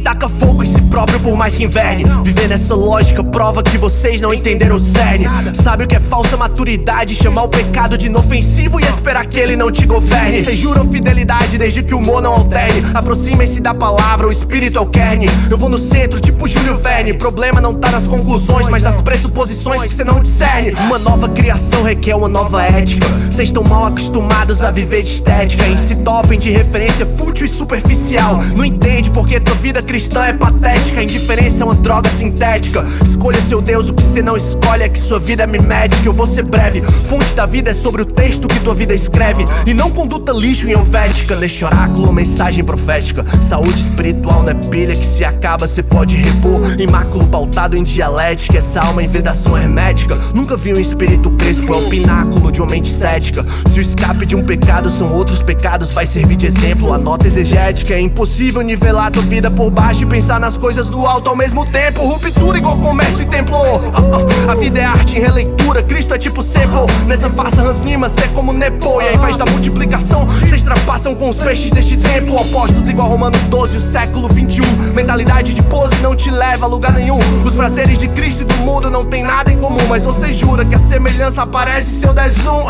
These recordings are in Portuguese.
taca fogo em si próprio por mais que inverne. Viver nessa lógica prova que vocês não entenderam o cerne. Sabe o que é falsa maturidade? Chamar o pecado de inofensivo e esperar que ele não te governe. Vocês juram fidelidade desde que o humor não alterne. Aproximem-se da palavra, o espírito é o kern. Eu vou no centro tipo Júlio Verne. Problema não tá nas conclusões, mas nas pressuposições que cê não discerne. Uma nova criação requer uma nova ética. Cês estão mal acostumados a viver de estética. Em se dopem de referência fútil e superficial. Não entende porque tua vida cristã é patética. A indiferença é uma droga sintética. Escolha seu Deus, o que cê não escolhe é que sua vida é mimética. Eu vou ser breve, fonte da vida é sobre o texto que tua vida escreve, e não conduta lixo em helvética. Deixa oráculo ou mensagem profética. Saúde espiritual não é pilha que se acaba cê pode repor. Imáculo pautado em dialética, essa alma em vedação hermética. Nunca vi um espírito crespo, é o pináculo de uma mente cética. Se o escape de um pecado são outros pecados, vai servir de exemplo. A nota exegética é impossível nivelar tua vida por baixo e pensar nas coisas do alto ao mesmo tempo. Ruptura igual comércio e templo. A vida é arte em releitura, Cristo é tipo sample. Nessa farsa Hans Lima, cê é como Nepo. E ao invés da multiplicação, cês trapassam com os peixes deste tempo. Opostos igual Romanos 12, o século 21. Mentalidade de pose não te leva a lugar nenhum. Os prazeres de Cristo e do mundo não tem nada em comum, mas você jura que a semelhança aparece se eu der zoom.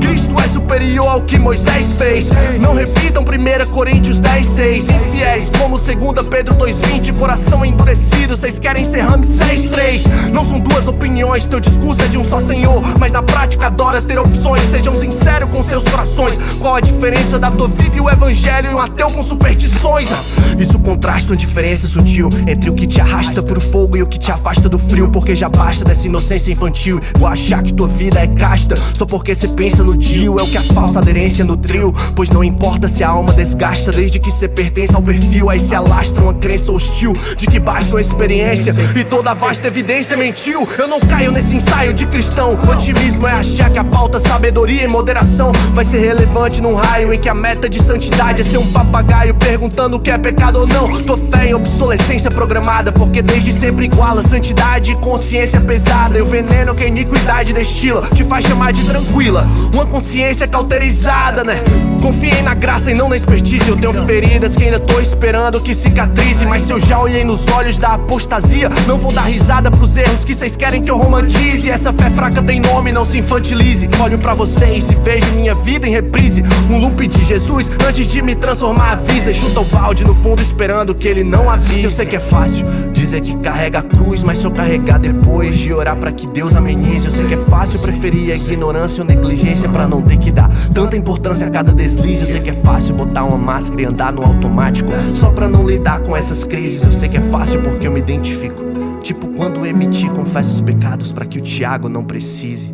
Cristo é superior ao que Moisés fez. Não repitam 1 Coríntios 10:6. Infiéis como 2 Pedro 2:20. Coração endurecido, cês querem ser Ramsés 3. Não são duas opiniões, teu discurso é de um só Senhor, mas na prática adora ter opções. Sejam sinceros com seus corações. Qual a diferença da tua vida e o evangelho e um ateu com superstições? Isso contrasta uma diferença sutil entre o que te arrasta pro fogo e o que te afasta do frio. Porque já basta dessa inocência infantil, ou achar que tua vida é casta só porque cê pensa no Dio. É o que a falsa aderência nutriu, pois não importa se a alma desgasta, desde que cê pertence ao perfil. Aí se alastra uma crença hostil de que basta uma experiência e toda a vasta evidência mentiu. Eu não caio nesse ensaio de cristão. O otimismo é achar que a pauta sabedoria e moderação vai ser relevante num raio em que a meta de santidade é ser um papagaio perguntando o que é pecado ou não. Tua fé em obsolescência programada, porque desde sempre iguala santidade e consciência pesada. E o veneno que a iniquidade destila te faz chamar de tranquila, uma consciência cauterizada, né? Confiem na graça e não na expertise. Eu tenho feridas que ainda tô esperando que cicatrize, mas se eu já olhei nos olhos da apostasia, não vou dar risada pros erros que cês querem que eu romantize. Essa fé fraca tem nome, não se infantilize. Olho pra vocês e vejo minha vida em reprise, um loop de Jesus antes de me transformar. Avisa e chuta o balde no fundo esperando que ele não avise. Eu sei que é fácil dizer que carrega a cruz, mas só carregar depois de orar pra que Deus amenize. Eu sei que é fácil preferir a ignorância ou negligência pra não ter que dar tanta importância a cada deslize. Eu sei que é fácil botar uma máscara e andar no automático só pra não lidar com essas crises. Eu sei que é fácil porque eu me identifico, tipo quando emiti confesso os pecados pra que o Tiago não precise.